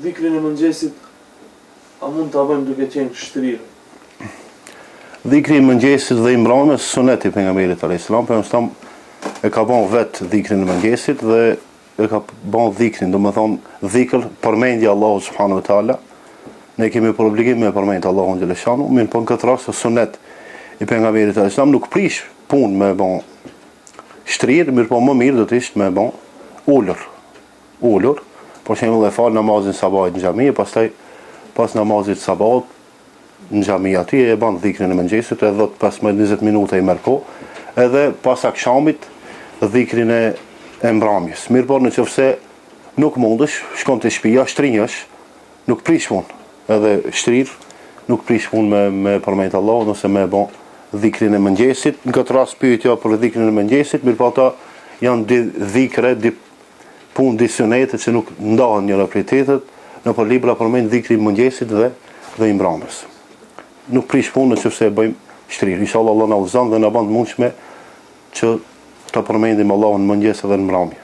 dhikrin e mëngjesit a mund ta bëjmë duke qenë shtrirë? Dhikri i mëngjesit dhe i mbrëmjes sunet i pejgamberit alayhis salam, për e ka bën vet dhikrin e mëngjesit dhe e ka bën dhikrin, domethënë dhikr përmendje Allahu subhanahu wa taala. Ne kemi për obligim me përmend Allahun xhaleshanu, mirë po në këtë rast sunet i pejgamberit alayhis salam nuk prish punë me bën shtrirë, mirë po më mirë do të ishte me bën ulur. Për shembull e fal namazin sabahit në xhami, pastaj pas namazit sabahut në xhami aty e bën dhikrin e mëngjesit, edhe 15-20 minuta i merr kohë, edhe pas akşamit dhikrin e mbrëmjes. Mirë po nëse nuk mundesh, shkon te shtëpia, shtrinjesh, nuk prish punë. Edhe shtrir nuk prish punë me përmend Allahun ose me bën dhikrin e mëngjesit. Në këtë rast pyetja për dhikrin e mëngjesit, mirë po ata janë dhikre, punë sunete që nuk ndahen njëra prej tjetrit, në për libra përmend dhikrin e mëngjesit dhe i mbrëmjes. Nuk prish punë nëse e bëjmë shtrir. Inshallah Allah na udhëzon dhe na bën të mundshme që ta përmendim Allahun në mëngjes edhe në mbrëmje.